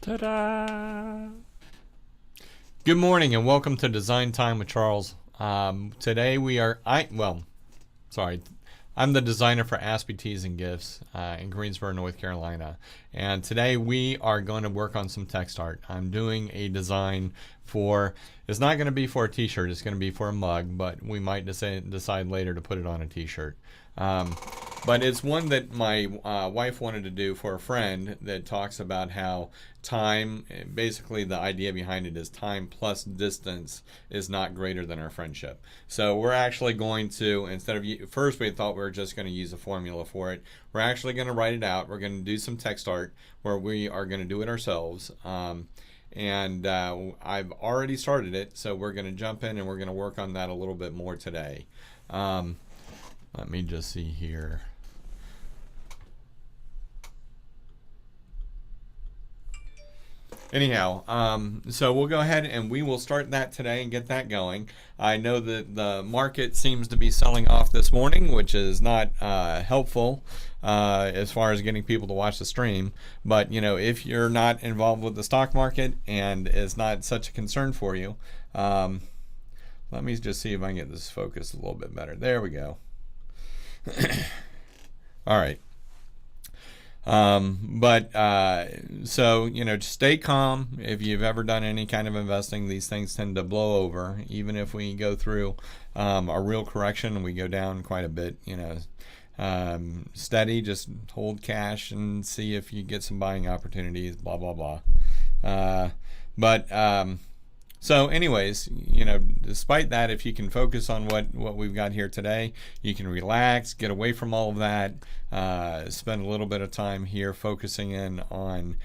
Ta-da! Good morning and welcome to Design Time with Charles. Today I'm the designer for Aspie Tees and Gifts in Greensboro, North Carolina. And today we are going to work on some text art. I'm doing a design for, it's not going to be for a t-shirt, it's going to be for a mug, but we might decide later to put it on a t-shirt. But it's one that my wife wanted to do for a friend that talks about how time, basically the idea behind it is time plus distance is not greater than our friendship. So we're actually going to, instead of, first we thought we were just going to use a formula for it. We're actually going to write it out. We're going to do some text art where we are going to do it ourselves. And I've already started it, so we're going to jump in and we're going to work on that a little bit more today. Let me just see here. Anyhow, so we'll go ahead and we will start that today and get that going. I know that the market seems to be selling off this morning, which is not helpful as far as getting people to watch the stream. But, you know, if you're not involved with the stock market and it's not such a concern for you, let me just see if I can get this focused a little bit better. There we go. All right. So, you know, just stay calm. If you've ever done any kind of investing, these things tend to blow over. Even if we go through a real correction and we go down quite a bit, you know, steady, just hold cash and see if you get some buying opportunities, blah, blah, blah. So anyways, you know, despite that, if you can focus on what we've got here today, you can relax, get away from all of that, spend a little bit of time here focusing in on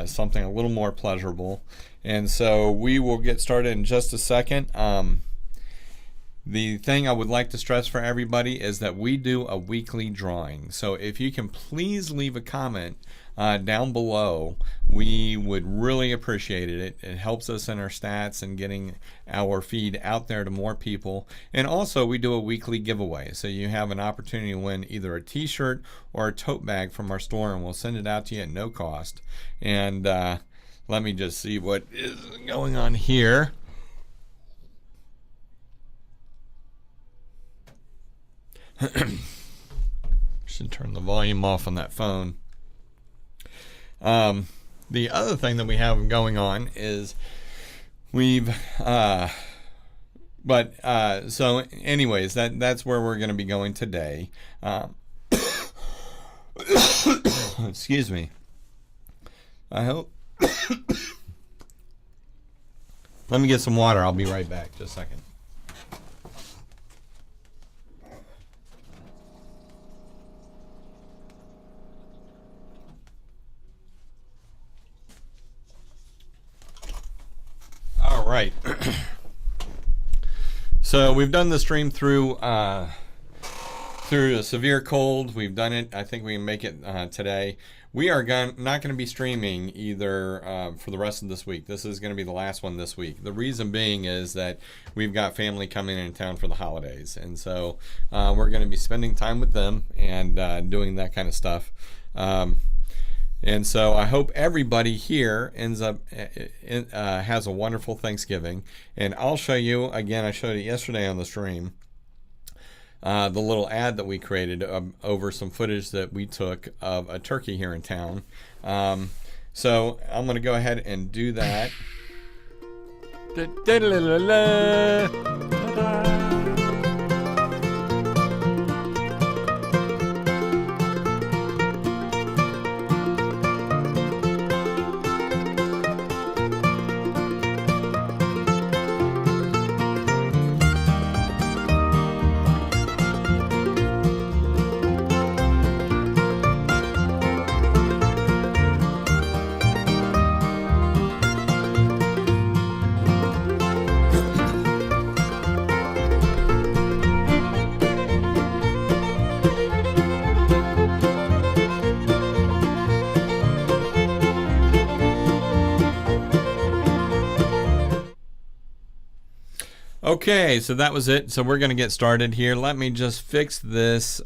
something a little more pleasurable. And so we will get started in just a second. The thing I would like to stress for everybody is that we do a weekly drawing. So if you can please leave a comment down below, we would really appreciate it. It helps us in our stats and getting our feed out there to more people. And also we do a weekly giveaway. So you have an opportunity to win either a t-shirt or a tote bag from our store, and we'll send it out to you at no cost. And let me just see what is going on here. Should turn the volume off on that phone. The other thing that we have going on is we've so anyways, that's where we're going to be going today. Excuse me. I hope. Let me get some water. I'll be right back. Just a second. All right. So we've done the stream through a severe cold. We've done it. I think we can make it today. We are not going to be streaming either for the rest of this week. This is going to be the last one this week. The reason being is that we've got family coming in town for the holidays, and so we're going to be spending time with them and doing that kind of stuff. And so I hope everybody here ends up has a wonderful Thanksgiving. And I'll show you, again, I showed it yesterday on the stream, the little ad that we created over some footage that we took of a turkey here in town. So I'm going to go ahead and do that. Okay, so that was it. So we're going to get started here. Let me just fix this.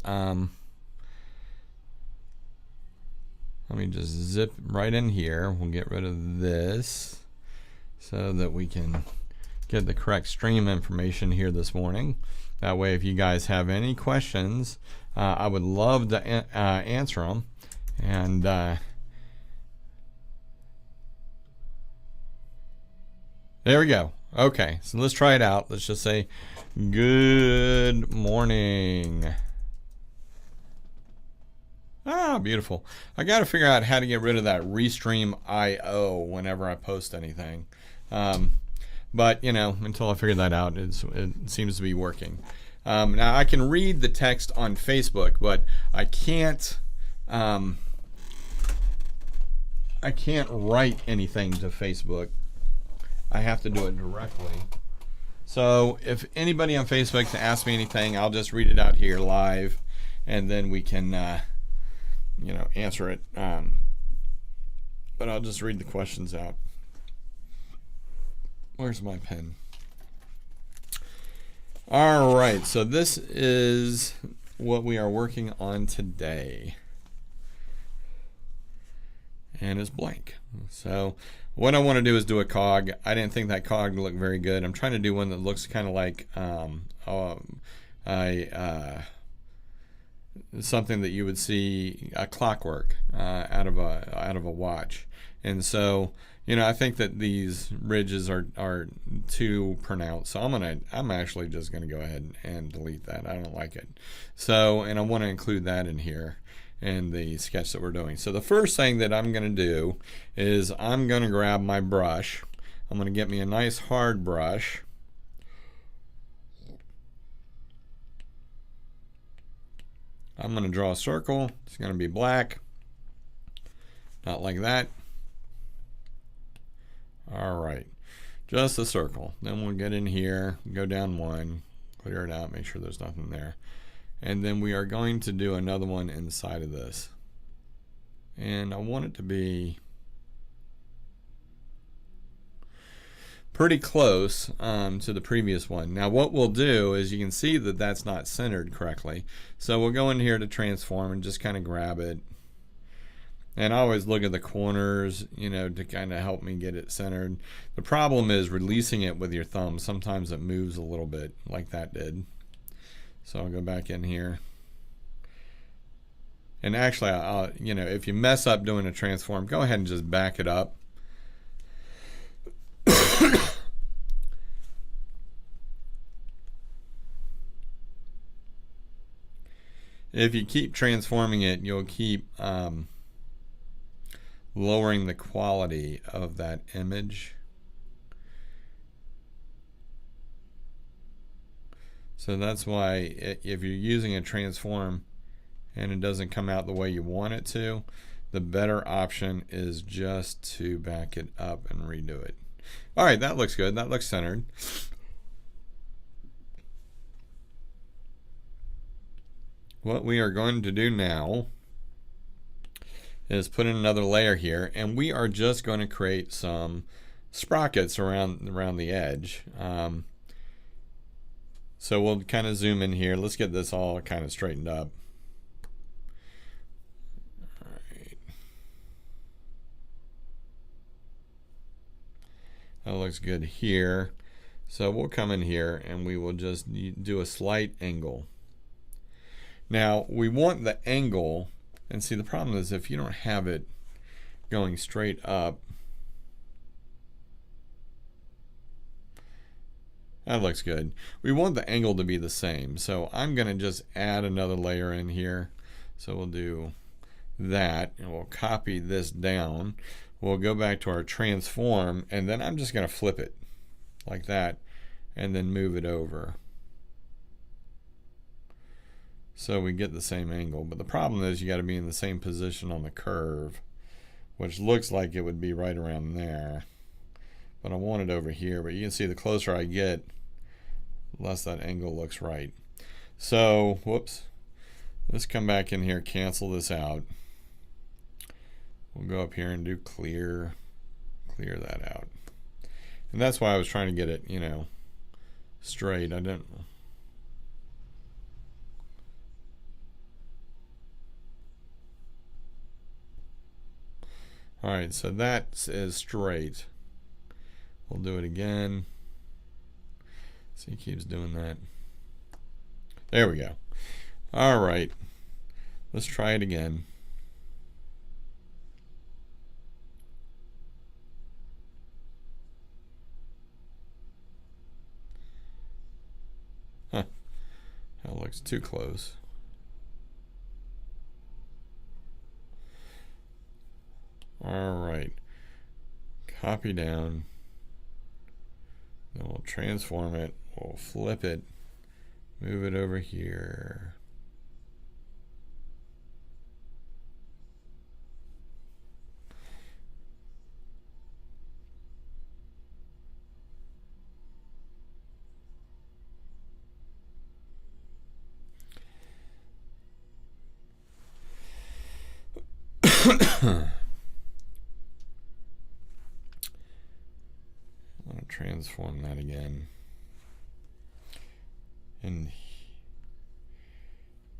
let me just zip right in here. We'll get rid of this so that we can get the correct stream information here this morning. That way, if you guys have any questions, I would love to answer them. And there we go. Okay, so let's try it out. Let's just say good morning. Ah, beautiful. I got to figure out how to get rid of that Restream IO whenever I post anything. But, you know, until I figure that out, it seems to be working. Now, I can read the text on Facebook, but I can't write anything to Facebook. I have to do it directly. So if anybody on Facebook asks me anything, I'll just read it out here live, and then we can, you know, answer it. But I'll just read the questions out. Where's my pen? All right, so this is what we are working on today. And it's blank. So what I want to do is do a cog. I didn't think that cog looked very good. I'm trying to do one that looks kind of like something that you would see a clockwork out of a watch. And so, you know, I think that these ridges are too pronounced. So I'm actually just gonna go ahead and delete that. I don't like it. So, and I want to include that in here in the sketch that we're doing. So the first thing that I'm gonna do is I'm gonna grab my brush. I'm gonna get me a nice hard brush. I'm gonna draw a circle. It's gonna be black. Not like that. All right, just a circle. Then we'll get in here, go down one, clear it out, make sure there's nothing there. And then we are going to do another one inside of this. And I want it to be pretty close to the previous one. Now what we'll do is you can see that that's not centered correctly. So we'll go in here to transform and just kind of grab it. And I always look at the corners, you know, to kind of help me get it centered. The problem is releasing it with your thumb. Sometimes it moves a little bit like that did. So I'll go back in here. And actually, you know, if you mess up doing a transform, go ahead and just back it up. If you keep transforming it, you'll keep lowering the quality of that image. So that's why if you're using a transform and it doesn't come out the way you want it to, the better option is just to back it up and redo it. All right, that looks good. That looks centered. What we are going to do now is put in another layer here, and we are just going to create some sprockets around the edge. So we'll kind of zoom in here. Let's get this all kind of straightened up. All right. That looks good here. So we'll come in here and we will just do a slight angle. Now we want the angle, and see the problem is if you don't have it going straight up, that looks good. We want the angle to be the same, so I'm going to just add another layer in here. So we'll do that, and we'll copy this down. We'll go back to our transform, and then I'm just going to flip it like that, and then move it over. So we get the same angle, but the problem is you got to be in the same position on the curve, which looks like it would be right around there. But I want it over here, but you can see the closer I get, the less that angle looks right. So, whoops. Let's come back in here, cancel this out. We'll go up here and do clear that out. And that's why I was trying to get it, you know, straight. I didn't. Alright, so that is straight. We'll do it again. See, he keeps doing that. There we go. Alright. Let's try it again. Huh. That looks too close. Alright. Copy down. Then we'll transform it. We'll flip it. Move it over here. I'm going to transform that again. And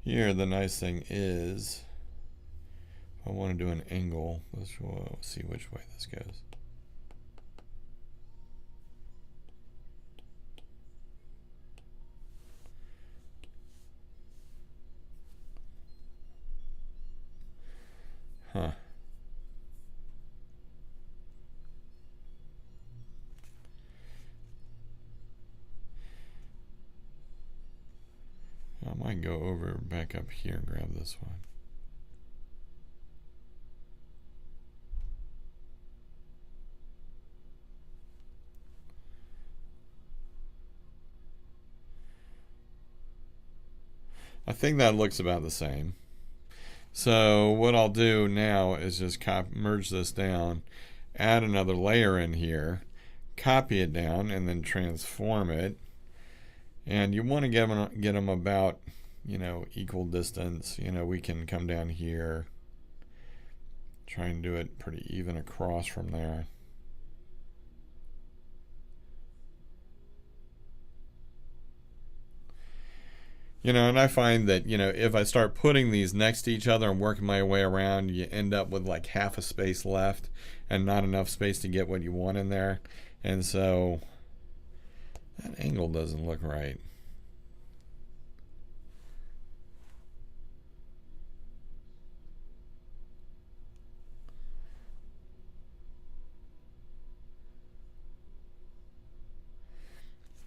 here the nice thing is, if I want to do an angle, let's see which way this goes. Huh. I might go over back up here and grab this one. I think that looks about the same. So what I'll do now is just merge this down, add another layer in here, copy it down, and then transform it. And you want to get them about, equal distance. We can come down here, try and do it pretty even across from there. And I find that, if I start putting these next to each other and working my way around, you end up with like half a space left and not enough space to get what you want in there. And so that angle doesn't look right.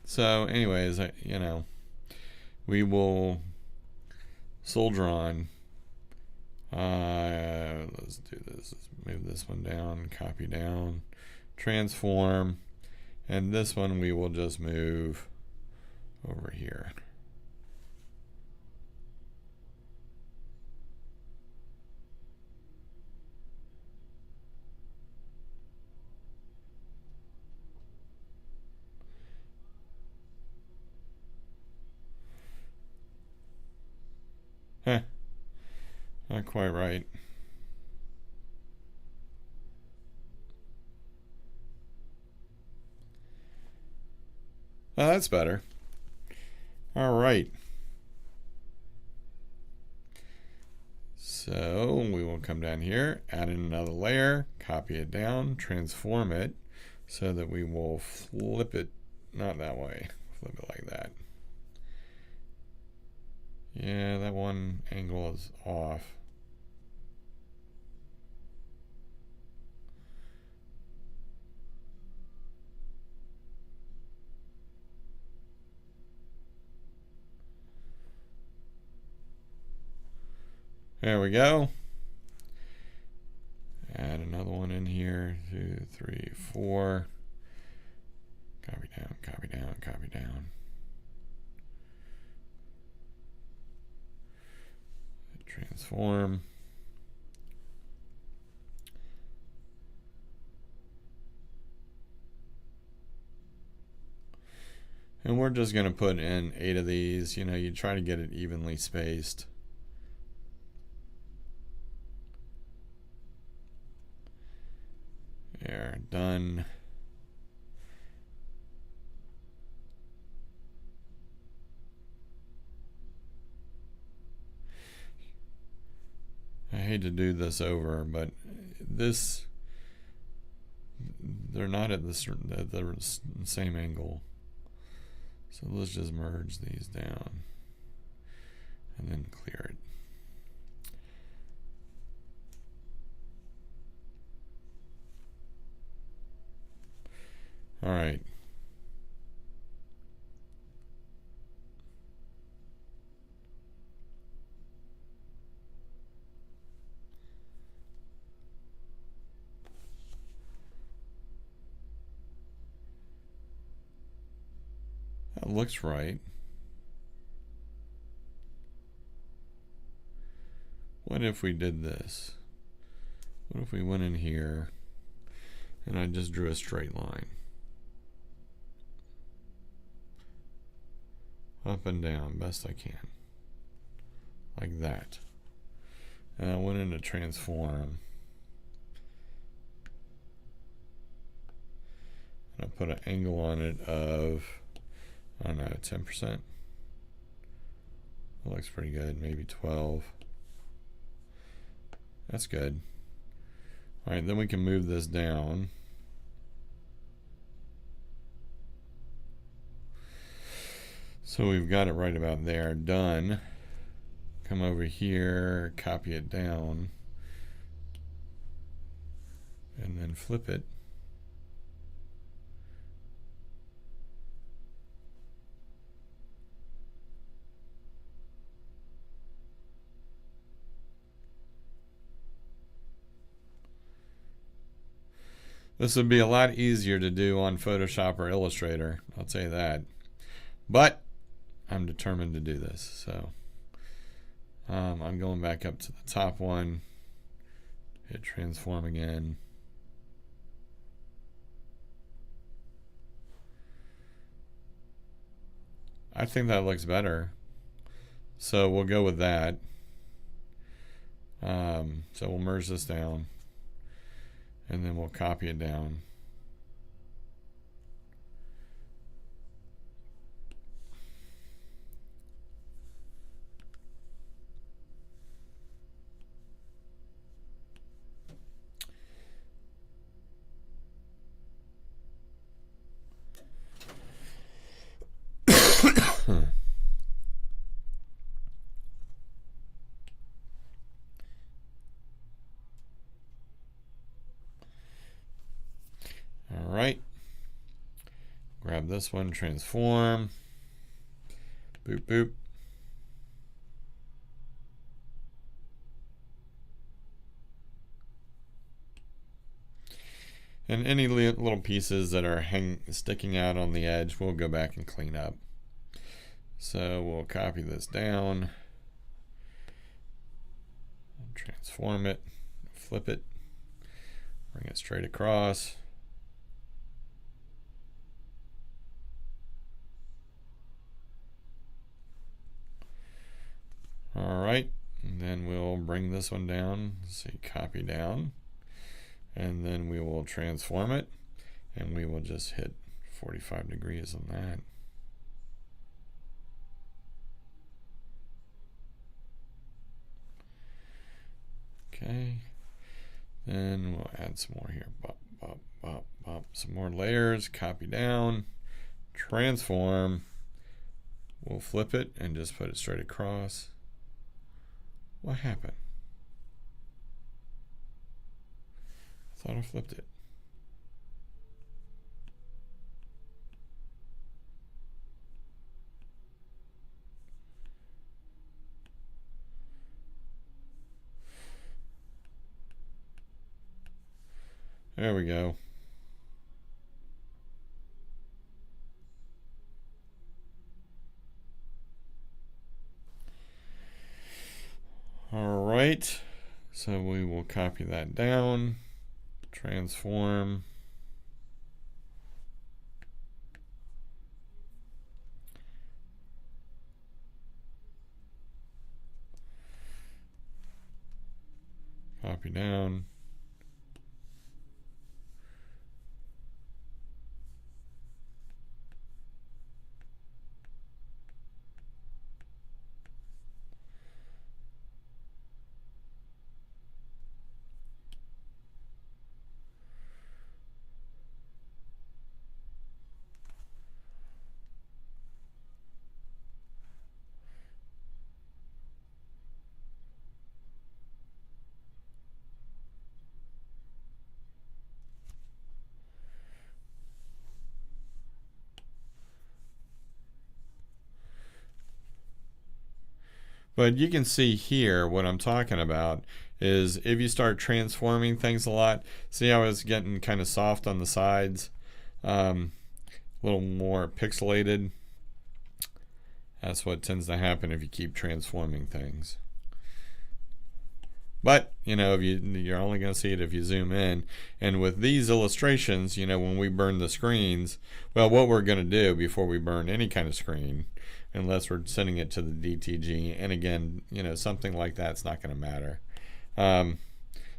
So anyways, we will soldier on. Let's do this. Let's move this one down, copy down, transform, and this one we will just move over here. Heh, not quite right. Oh, that's better. All right. So we will come down here, add in another layer, copy it down, transform it so that we will flip it, not that way, flip it like that. Yeah, that one angle is off. There we go. Add another one in here. 2, 3, 4. Copy down, copy down, copy down. Transform. And we're just going to put in 8 of these. You try to get it evenly spaced. There, done. I hate to do this over, but this they're not at the same angle. So let's just merge these down and then clear it. All right. That looks right. What if we did this? What if we went in here and I just drew a straight line? Up and down, best I can. Like that. And I went into transform. And I put an angle on it of, I don't know, 10%. That looks pretty good. Maybe 12. That's good. All right, then we can move this down. So we've got it right about there. Done. Come over here, copy it down, and then flip it. This would be a lot easier to do on Photoshop or Illustrator, I'll tell you that. But I'm determined to do this. So I'm going back up to the top one, hit transform again. I think that looks better. So we'll go with that. So we'll merge this down. And then we'll copy it down. All right. Grab this one, transform. Boop, boop. And any little pieces that are sticking out on the edge, we'll go back and clean up. So we'll copy this down, transform it, flip it, bring it straight across. All right, and then we'll bring this one down, see, copy down, and then we will transform it, and we will just hit 45 degrees on that. Okay, then we'll add some more here. Bop, bop, bop, bop. Some more layers, copy down, transform. We'll flip it and just put it straight across. What happened? I thought I flipped it. There we go. All right, so we will copy that down, transform. Copy down. But you can see here what I'm talking about is if you start transforming things a lot, see how it's getting kind of soft on the sides, a little more pixelated. That's what tends to happen if you keep transforming things. But, if you're only going to see it if you zoom in. And with these illustrations, when we burn the screens, well, what we're going to do before we burn any kind of screen, unless we're sending it to the DTG, and again, something like that's not going to matter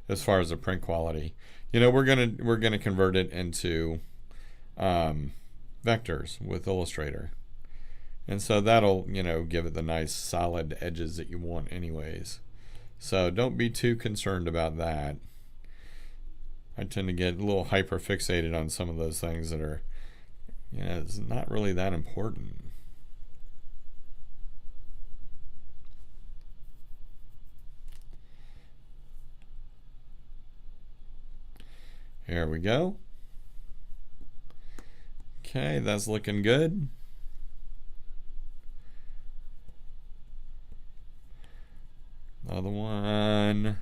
as far as the print quality. We're gonna convert it into vectors with Illustrator, and so that'll give it the nice solid edges that you want anyways. So don't be too concerned about that. I tend to get a little hyper fixated on some of those things that are, it's not really that important. Here we go. Okay, that's looking good. Another one.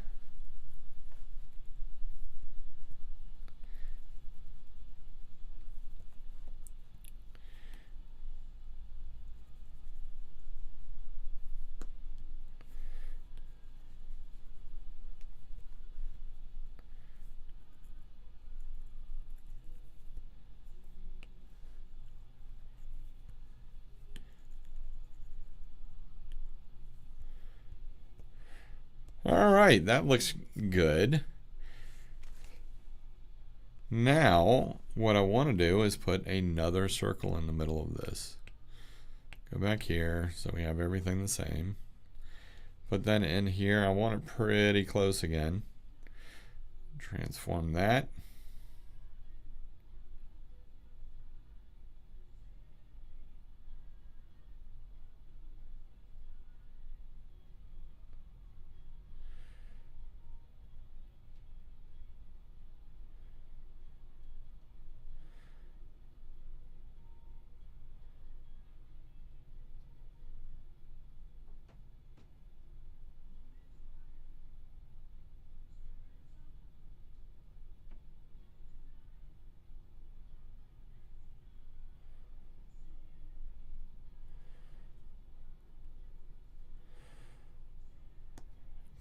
All right, that looks good. Now, what I want to do is put another circle in the middle of this. Go back here so we have everything the same. Put that in here. I want it pretty close again. Transform that.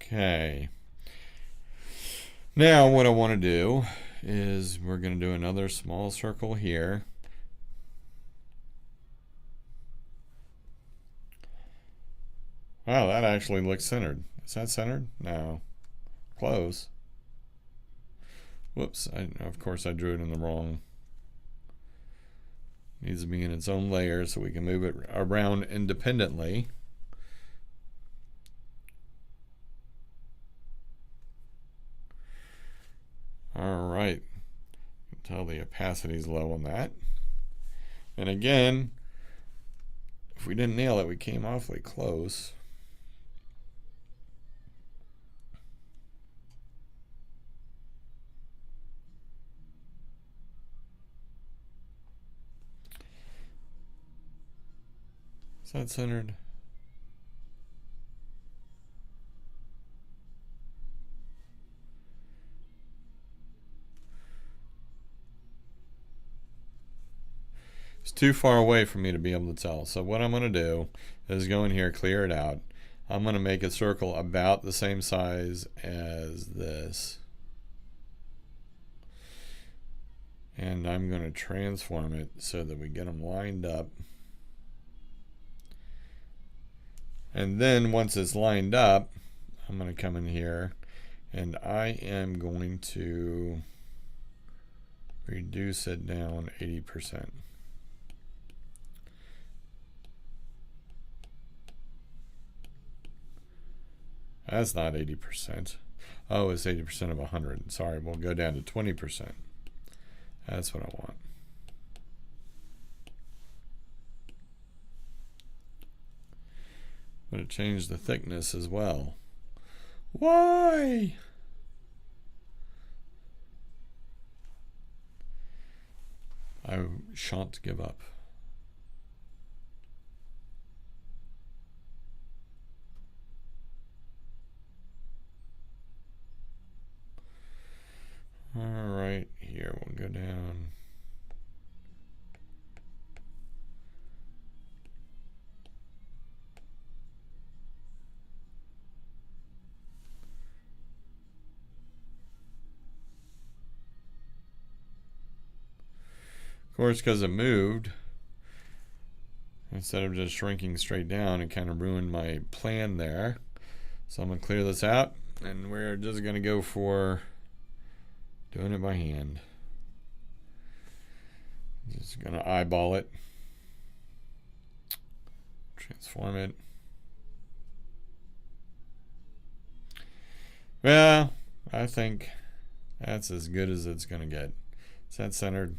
Okay. Now what I want to do is we're going to do another small circle here. Wow, that actually looks centered. Is that centered? No. Close. Whoops. Of course I drew it in the wrong. Needs to be in its own layer so we can move it around independently. All right. Tell the opacity is low on that. And again, if we didn't nail it, we came awfully close. Is that centered? It's too far away for me to be able to tell. So what I'm going to do is go in here, clear it out. I'm going to make a circle about the same size as this. And I'm going to transform it so that we get them lined up. And then once it's lined up, I'm going to come in here and I am going to reduce it down 80%. That's not 80%. Oh, it's 80% of 100. Sorry, we'll go down to 20%. That's what I want. But it changed the thickness as well. Why? I shan't give up. Of course, because it moved, instead of just shrinking straight down, it kind of ruined my plan there. So I'm going to clear this out, and we're just going to go for doing it by hand. Just going to eyeball it, transform it. Well, I think that's as good as it's going to get. Is that centered?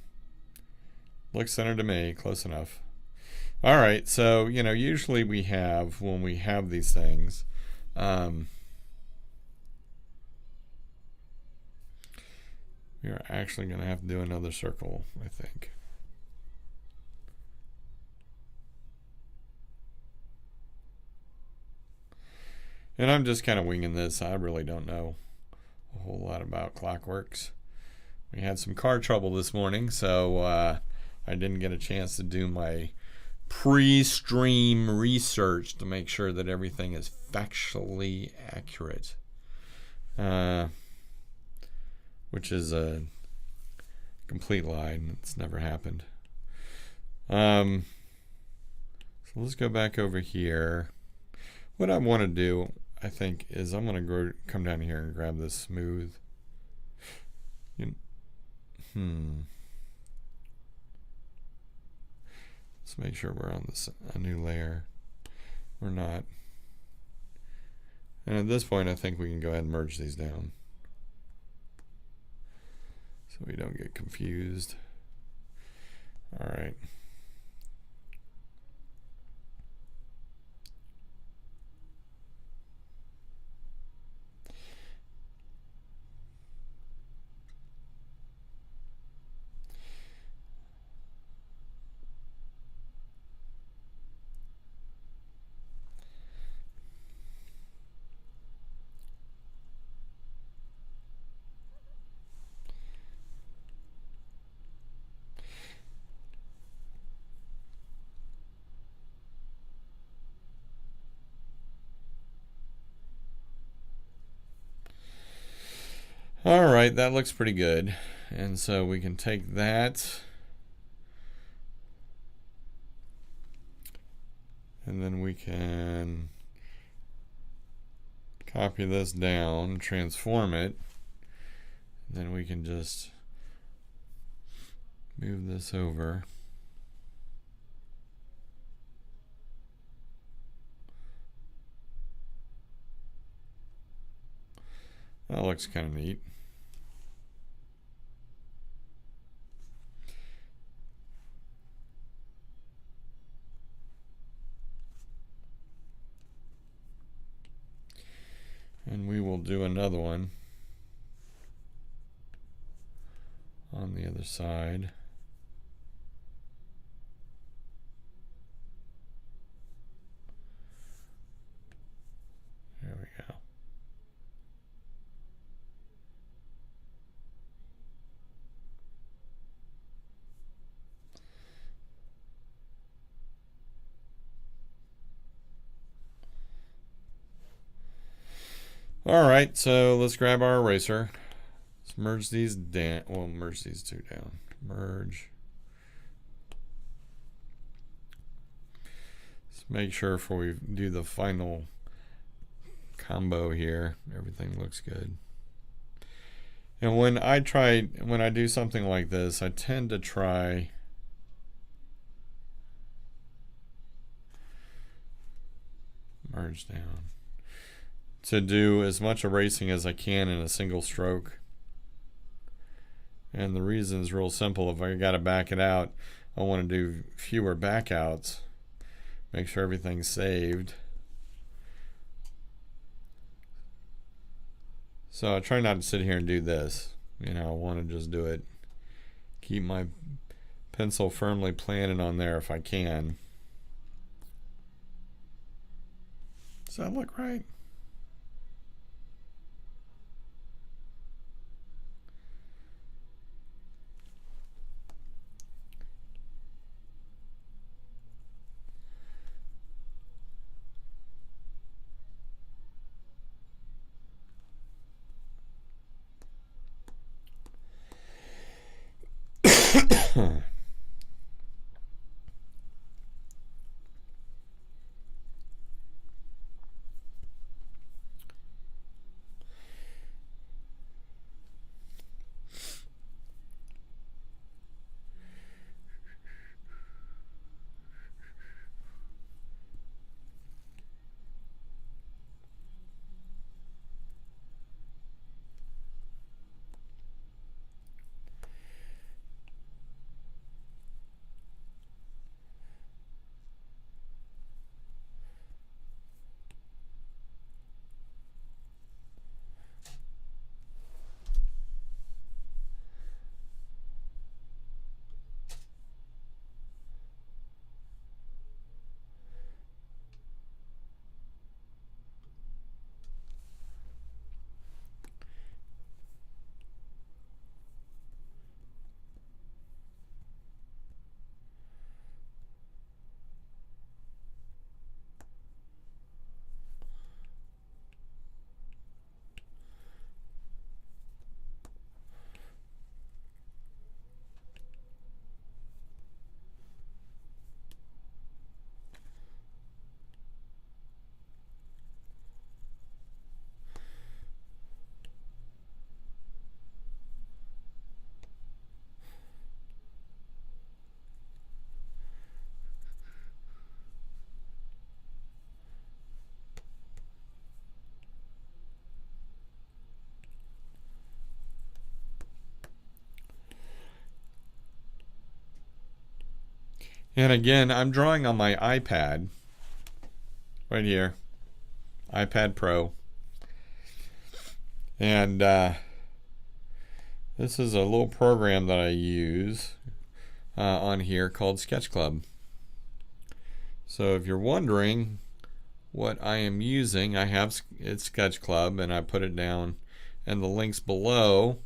Looks centered to me, close enough. All right, so, usually we have, when we have these things, we are actually going to have to do another circle, I think. And I'm just kind of winging this. I really don't know a whole lot about Clockworks. We had some car trouble this morning, so I didn't get a chance to do my pre-stream research to make sure that everything is factually accurate, which is a complete lie, and it's never happened. So let's go back over here. What I want to do, I think, is I'm going to come down here and grab this smooth. Let's make sure we're on a new layer. We're not. And at this point, I think we can go ahead and merge these down, so we don't get confused. All right. All right, that looks pretty good. And so we can take that, and then we can copy this down, transform it, and then we can just move this over. That looks kind of neat. And we will do another one on the other side. There we go. All right, so let's grab our eraser. Let's merge these down. Well, merge these two down. Merge. Let's make sure before we do the final combo here, everything looks good. And when I do something like this, I tend to try merge down to do as much erasing as I can in a single stroke. And the reason is real simple. If I got to back it out, I want to do fewer backouts. Make sure everything's saved. So I try not to sit here and do this. I want to just do it. Keep my pencil firmly planted on there if I can. Does that look right? And again, I'm drawing on my iPad right here, iPad Pro. And this is a little program that I use on here called Sketch Club. So if you're wondering what I am using, I have it's Sketch Club, and I put it down in the links below.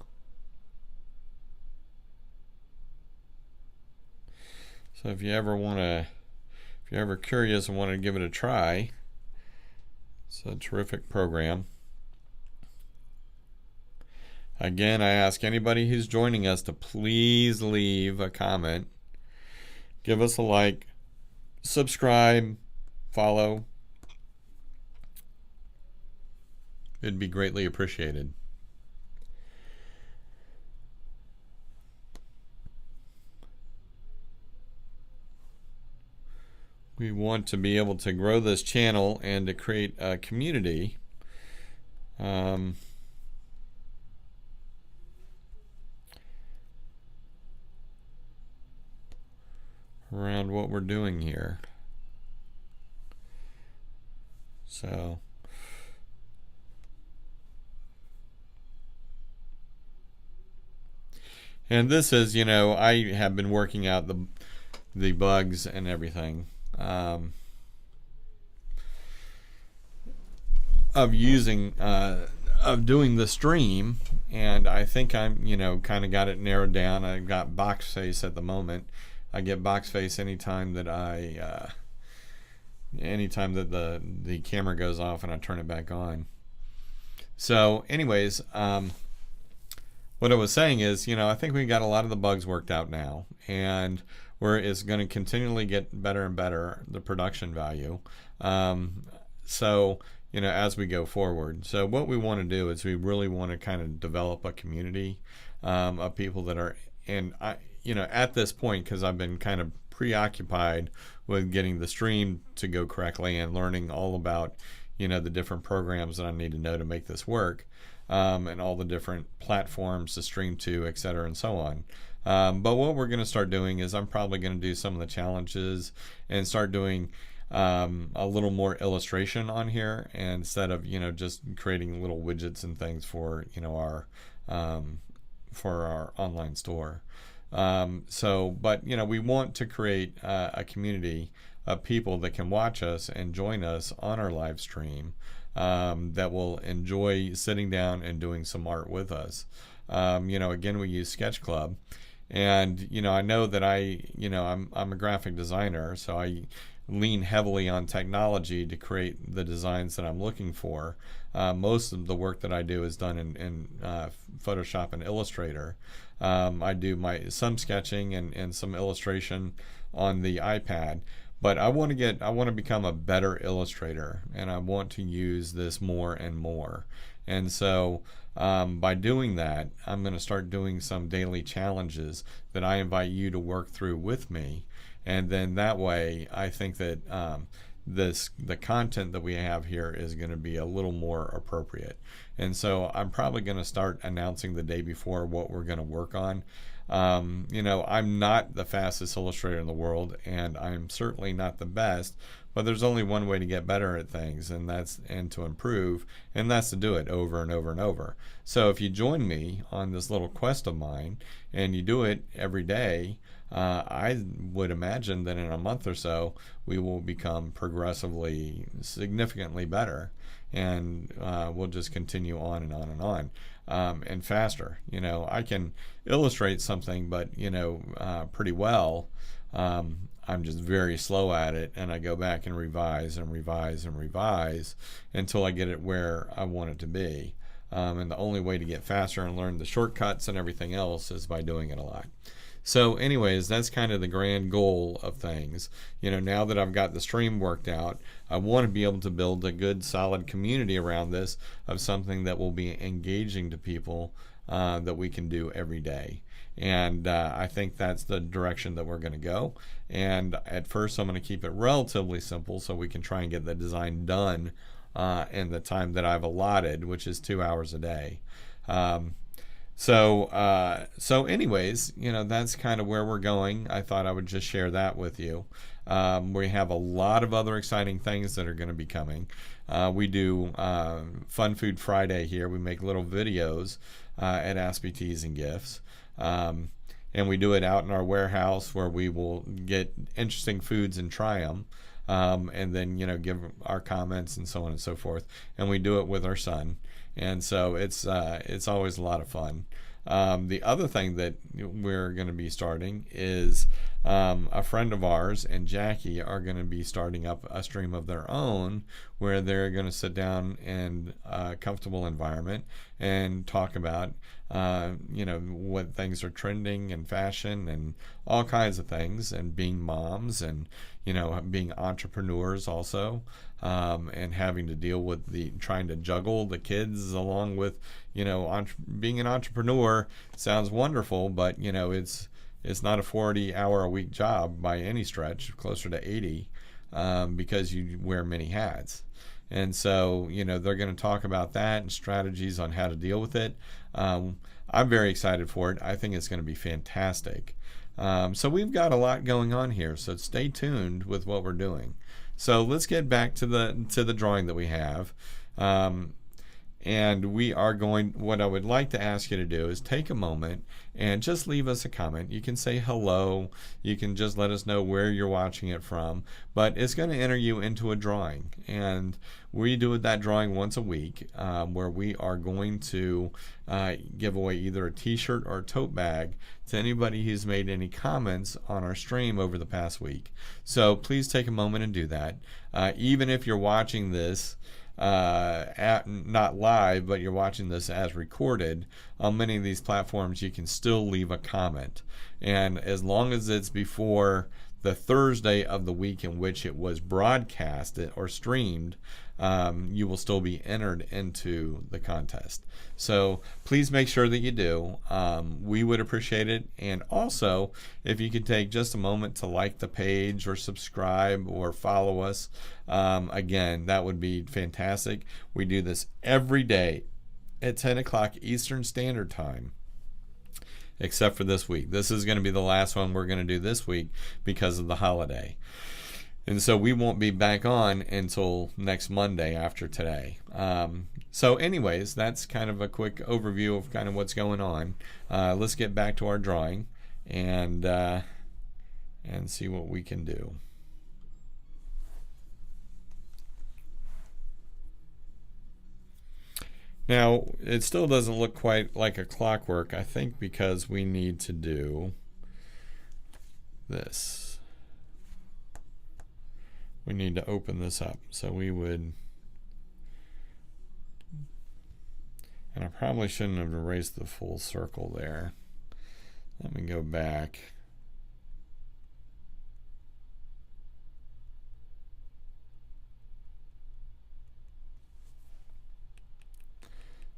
So if you ever if you're ever curious and want to give it a try, it's a terrific program. Again, I ask anybody who's joining us to please leave a comment, give us a like, subscribe, follow. It'd be greatly appreciated. We want to be able to grow this channel and to create a community around what we're doing here. So and this is, you know, I have been working out the bugs and everything of using of doing the stream, and I think I'm, you know, kind of got it narrowed down. I've got box face at the moment. I get box face anytime that anytime that the camera goes off and I turn it back on. So anyways, what I was saying is, you know, I think we got a lot of the bugs worked out now, and it's going to continually get better and better, the production value. So, you know, as we go forward. So what we want to do is we really want to kind of develop a community of people that are, and I, you know, at this point, because I've been kind of preoccupied with getting the stream to go correctly and learning all about, you know, the different programs that I need to know to make this work, and all the different platforms to stream to, et cetera, and so on. But what we're going to start doing is I'm probably going to do some of the challenges and start doing a little more illustration on here, instead of, you know, just creating little widgets and things for, you know, our online store. But you know, we want to create a community of people that can watch us and join us on our live stream, that will enjoy sitting down and doing some art with us. You know, again, we use Sketch Club, and you know, I know that I'm a graphic designer, so I lean heavily on technology to create the designs that I'm looking for. Most of the work that I do is done in Photoshop and Illustrator. I do some sketching and some illustration on the iPad, but I want to become a better illustrator, and I want to use this more and more. And so by doing that, I'm going to start doing some daily challenges that I invite you to work through with me. And then that way, I think that the content that we have here is going to be a little more appropriate. And so I'm probably going to start announcing the day before what we're going to work on. You know, I'm not the fastest illustrator in the world, and I'm certainly not the best, but there's only one way to get better at things, and to improve, and that's to do it over and over and over. So if you join me on this little quest of mine and you do it every day, I would imagine that in a month or so we will become progressively significantly better, and we'll just continue on and on and on, and faster. You know, I can illustrate something, but you know, pretty well. I'm just very slow at it, and I go back and revise and revise and revise until I get it where I want it to be. And the only way to get faster and learn the shortcuts and everything else is by doing it a lot. So anyways, that's kind of the grand goal of things. You know, now that I've got the stream worked out, I want to be able to build a good solid community around this, of something that will be engaging to people, that we can do every day. And I think that's the direction that we're going to go. And at first I'm going to keep it relatively simple so we can try and get the design done in the time that I've allotted, which is 2 hours a day. So anyways, that's kind of where we're going. I thought I would just share that with you. We have a lot of other exciting things that are going to be coming. We do Fun Food Friday here. We make little videos at Aspie Teas and Gifts. And we do it out in our warehouse where we will get interesting foods and try them. And then, give our comments and so on and so forth. And we do it with our son. And so it's always a lot of fun. The other thing that we're going to be starting is a friend of ours and Jackie are going to be starting up a stream of their own where they're going to sit down in a comfortable environment and talk about what things are trending in fashion and all kinds of things, and being moms and being entrepreneurs also, and having to deal with trying to juggle the kids along with being an entrepreneur. Sounds wonderful, but it's not a 40-hour-a-week job by any stretch, closer to 80, because you wear many hats. And so, they're going to talk about that and strategies on how to deal with it. I'm very excited for it. I think it's going to be fantastic. So we've got a lot going on here. So stay tuned with what we're doing. So let's get back to the drawing that we have. And we are what I would like to ask you to do is take a moment and just leave us a comment. You can say hello. You can just let us know where you're watching it from. But it's going to enter you into a drawing. And we do that drawing once a week, where we are going to give away either a t-shirt or a tote bag to anybody who's made any comments on our stream over the past week. So please take a moment and do that. Even if you're watching this not live, but you're watching this as recorded, on many of these platforms you can still leave a comment, and as long as it's before the Thursday of the week in which it was broadcasted or streamed, you will still be entered into the contest. So please make sure that you do. We would appreciate it. And also, if you could take just a moment to like the page or subscribe or follow us, again, that would be fantastic. We do this every day at 10 o'clock Eastern Standard Time, except for this week. This is going to be the last one we're going to do this week because of the holiday. And so we won't be back on until next Monday after today. So anyways, that's kind of a quick overview of kind of what's going on. Let's get back to our drawing and see what we can do. Now, it still doesn't look quite like a clockwork, I think, because we need to do this. We need to open this up. So we would, and I probably shouldn't have erased the full circle there. Let me go back.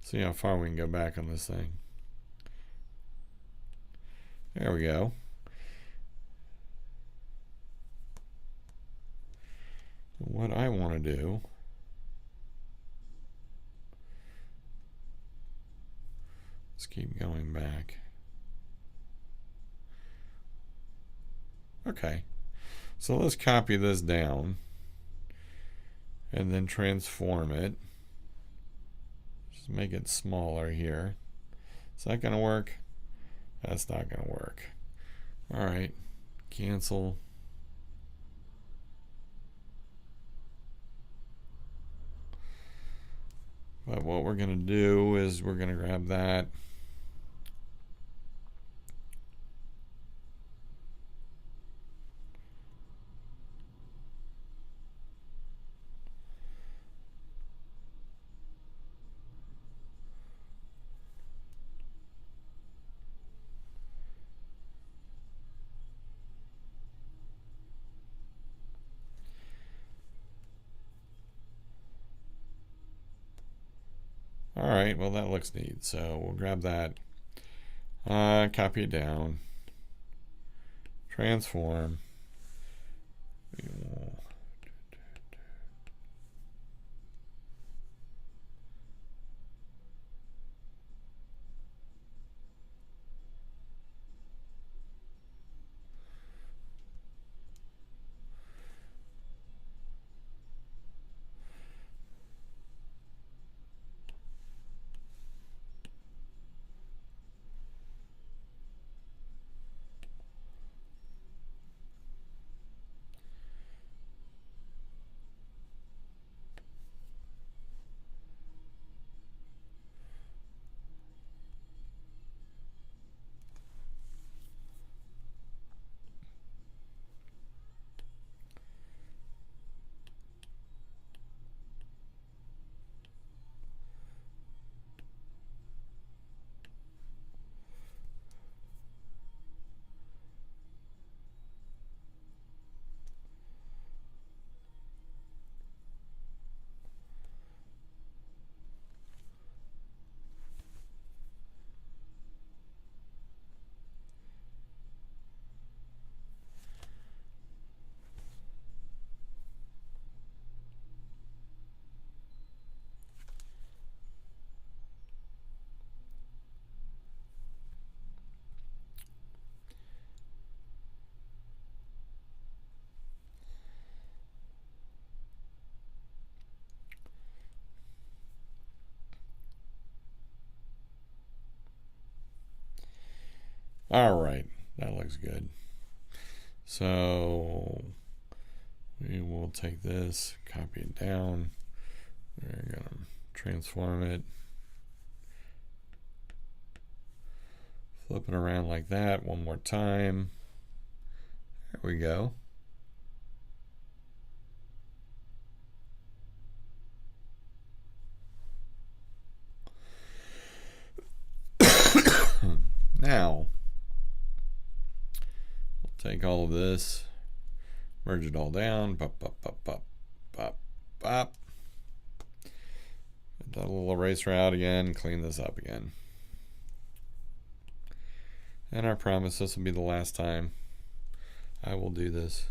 See how far we can go back on this thing. There we go. What I want to do is keep going back. Okay, so let's copy this down and then transform it. Just make it smaller here. Is that going to work? That's not going to work. All right, cancel. But what we're going to do is we're going to grab that. Alright, well that looks neat. So we'll grab that, copy it down, transform. We will All right, that looks good. So we will take this, copy it down. We're going to transform it. Flip it around like that one more time. There we go. Now, we'll take all of this, merge it all down, pop, pop, pop, pop, pop, pop. Get that little eraser out again, clean this up again. And I promise this will be the last time I will do this.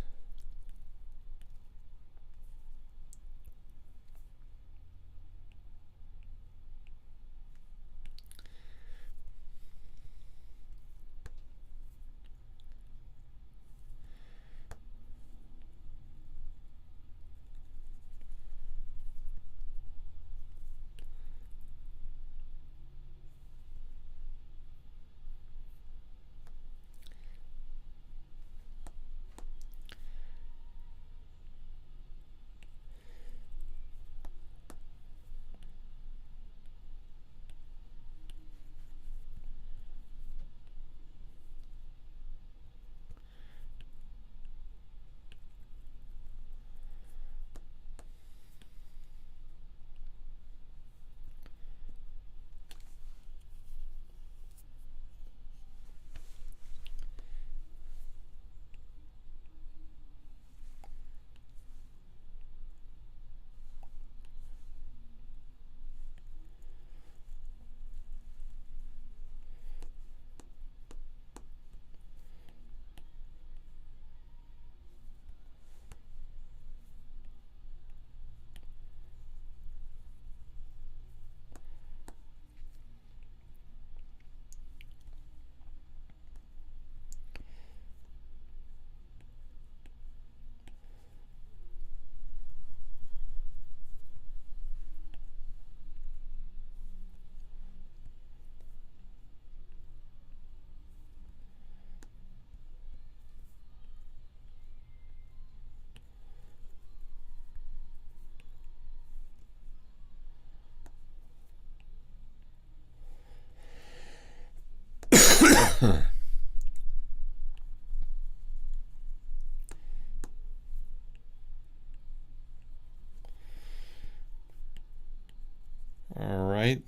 All right.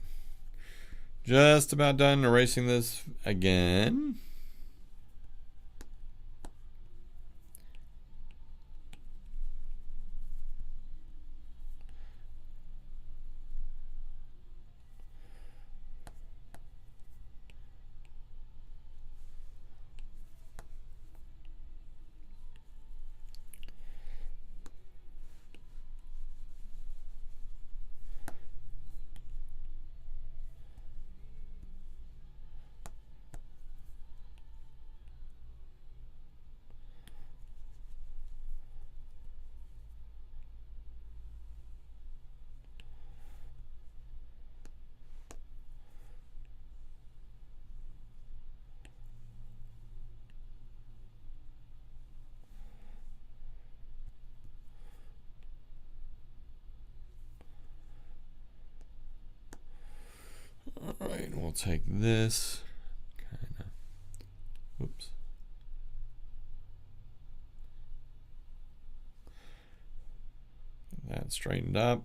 Just about done erasing this again. All right, we'll take this. Kind of. Whoops. Get that straightened up.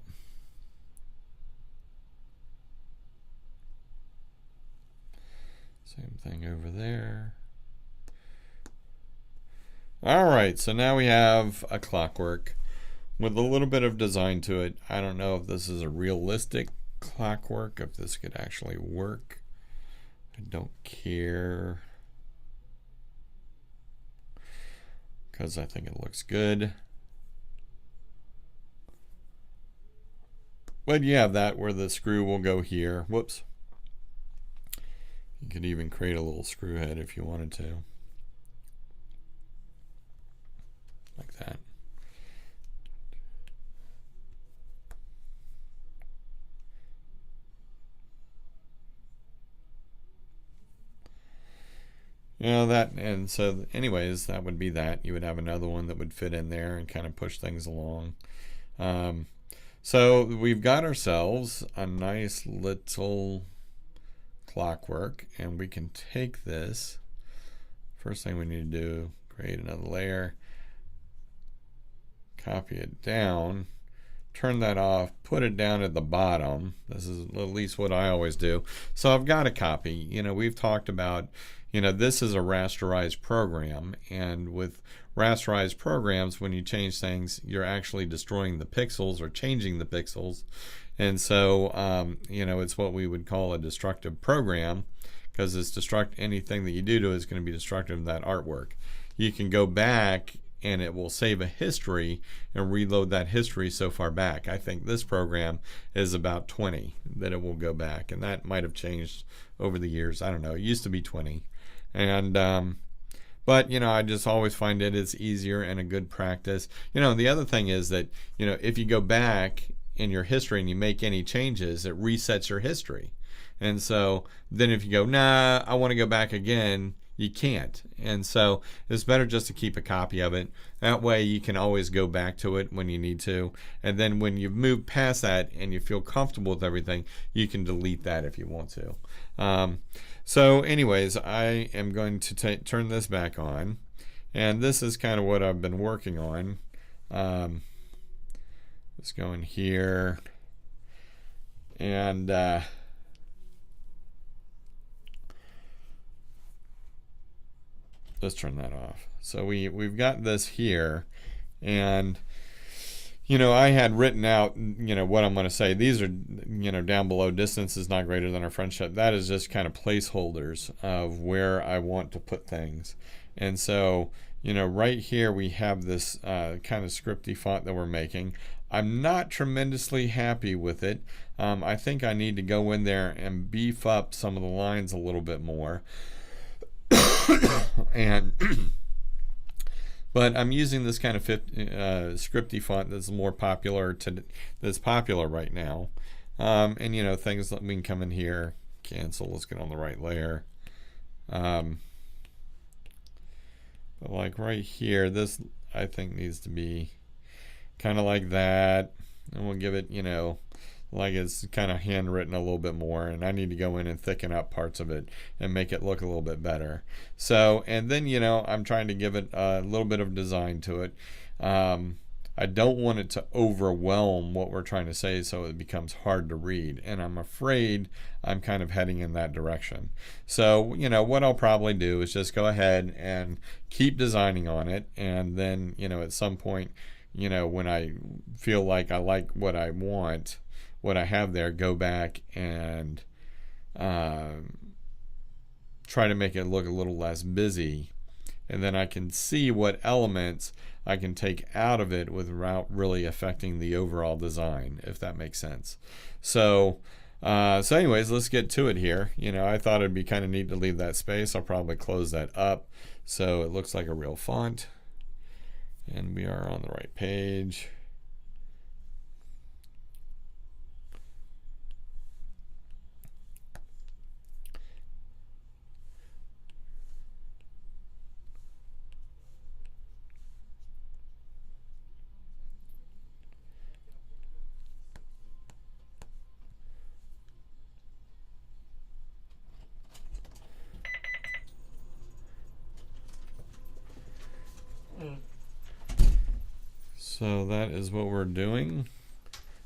Same thing over there. All right, so now we have a clockwork with a little bit of design to it. I don't know if this is a realistic clockwork, if this could actually work. I don't care, because I think it looks good. But you have that where the screw will go here. Whoops. You could even create a little screw head if you wanted to. Like that. You know that, and so anyways, that would be that. You would have another one that would fit in there and kind of push things along. Um, so we've got ourselves a nice little clockwork, and we can take this. First thing we need to do, create another layer, copy it down, turn that off, put it down at the bottom. This is at least what I always do. So I've got a copy. You know, we've talked about, you know, this is a rasterized program, and with rasterized programs, when you change things, you're actually destroying the pixels or changing the pixels. And so, you know, it's what we would call a destructive program, because it's anything that you do to it is going to be destructive of that artwork. You can go back and it will save a history and reload that history so far back. I think this program is about 20 that it will go back, and that might have changed over the years. I don't know. It used to be 20. And but you know, I just always find it's easier and a good practice. You know, the other thing is that, you know, if you go back in your history and you make any changes, it resets your history. And so then if you go, nah, I want to go back again, you can't. And so it's better just to keep a copy of it. That way you can always go back to it when you need to. And then when you've moved past that and you feel comfortable with everything, you can delete that if you want to. So anyways, I am going to turn this back on. And this is kind of what I've been working on. Let's go in here. And let's turn that off. So we've got this here, and you know, I had written out, you know, what I'm going to say. These are, you know, down below, distance is not greater than our friendship. That is just kind of placeholders of where I want to put things. And so, you know, right here we have this kind of scripty font that we're making. I'm not tremendously happy with it. I think I need to go in there and beef up some of the lines a little bit more. And but I'm using this kind of scripty font that's more popular that's popular right now. And you know, things that we can come in here, cancel. Let's get on the right layer. But like right here, this I think needs to be kind of like that, and we'll give it, you know, like it's kind of handwritten a little bit more, and I need to go in and thicken up parts of it and make it look a little bit better. So, and then, you know, I'm trying to give it a little bit of design to it. I don't want it to overwhelm what we're trying to say so it becomes hard to read, and I'm afraid I'm kind of heading in that direction. So, you know, what I'll probably do is just go ahead and keep designing on it, and then, you know, at some point, you know, when I feel like I like what I want, what I have there, go back and try to make it look a little less busy, and then I can see what elements I can take out of it without really affecting the overall design, if that makes sense. So anyways, let's get to it here. You know, I thought it'd be kind of neat to leave that space. I'll probably close that up so it looks like a real font, and we are on the right page. So that is what we're doing.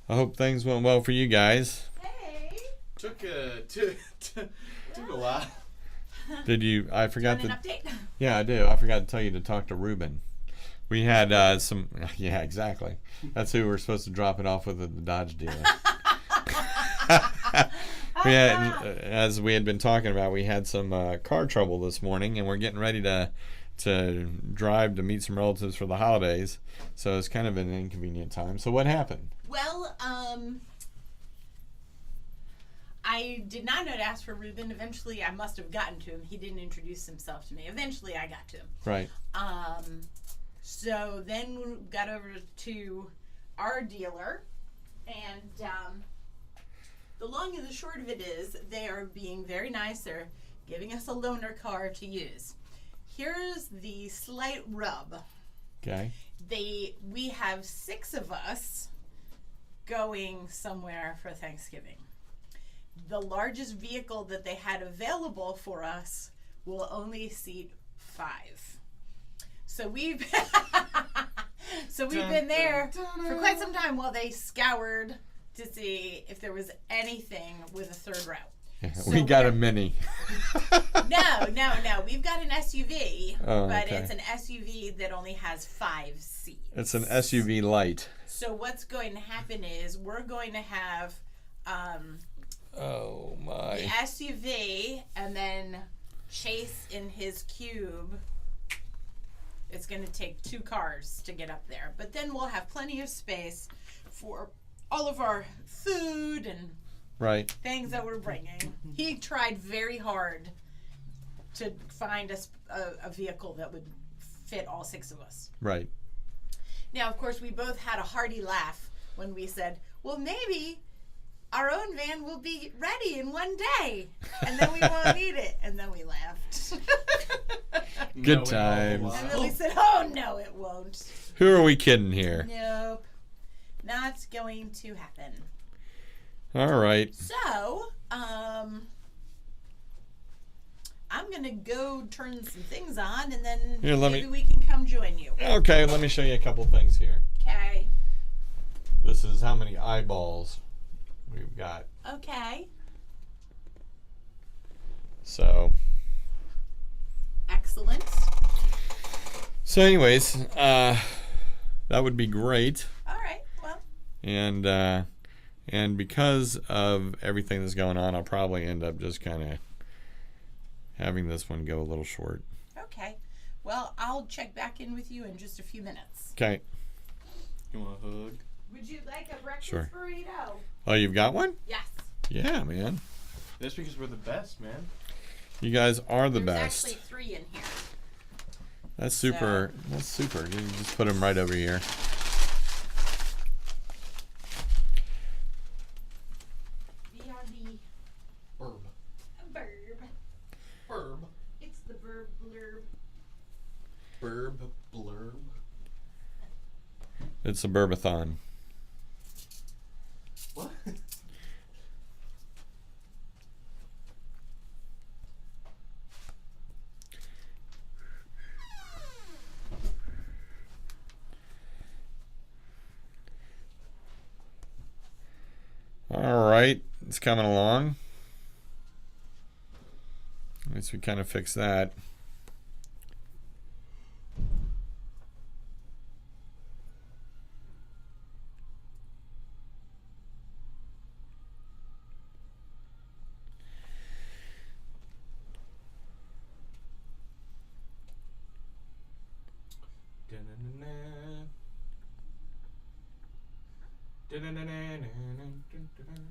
I hope things went well for you guys. Hey. Took a while. Did you? I forgot An to. update? Yeah, I do. I forgot to tell you to talk to Ruben. We had some. Yeah, exactly. That's who we're supposed to drop it off with at the Dodge dealer. We had, as we had been talking about, we had some car trouble this morning, and we're getting ready to drive to meet some relatives for the holidays. So it's kind of an inconvenient time. So what happened? Well, I did not know to ask for Ruben. Eventually, I must have gotten to him. He didn't introduce himself to me. Eventually, I got to him. Right. So then we got over to our dealer, and the long and the short of it is they are being very nice. They're giving us a loaner car to use. here's the slight rub. Okay. We have 6 of us going somewhere for Thanksgiving. The largest vehicle that they had available for us will only seat 5. So we've been there for quite some time while they scoured to see if there was anything with a 3rd row. Yeah, So we got a we're- mini. No. We've got an SUV, Oh, but okay. it's an SUV that only has 5 seats. It's an SUV light. So what's going to happen is we're going to have Oh the my. SUV and then Chase in his cube. It's going to take 2 cars to get up there. But then we'll have plenty of space for all of our food and Right. things that we're bringing. He tried very hard to find a vehicle that would fit all 6 of us. Right. Now, of course, we both had a hearty laugh when we said, well, maybe our own van will be ready in 1 day, and then we won't need it. And then we laughed. Good No, it times. won't. And then we said, oh, no, it won't. Who are we kidding here? Nope. Not going to happen. All right. So, I'm going to go turn some things on, and then Here, let maybe me- we can come join you. Okay, let me show you a couple things here. Okay. This is how many eyeballs we've got. Okay. So, Excellent. anyways, that would be great. All right. Well, And because of everything that's going on, I'll probably end up just kind of having this one go a little short. okay. Well, I'll check back in with you in just a few minutes. Okay. You want a hug? Would you like a breakfast Sure. burrito? Oh, you've got one? Yes. Yeah, man. That's because we're the best, man. You guys are the There's best. actually 3 in here. That's super. That's super. You just put them right over here. BRB. Burb. Verb. Burb. It's the verb blurb. Burb. Blurb. It's a burbathon. What? All right, it's coming along. At least we kind of fixed that. Da-na-na-na. Da-na-na-na-na-na-na-na-na.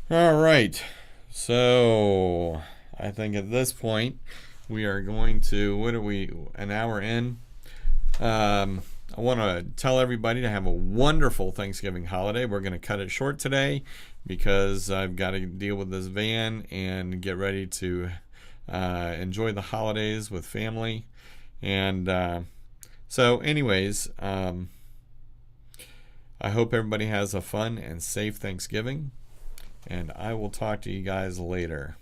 All right. So I think at this point we are going to, what are we, an hour in? I want to tell everybody to have a wonderful Thanksgiving holiday. We're going to cut it short today because I've got to deal with this van and get ready to enjoy the holidays with family. And so anyways, I hope everybody has a fun and safe Thanksgiving. And I will talk to you guys later.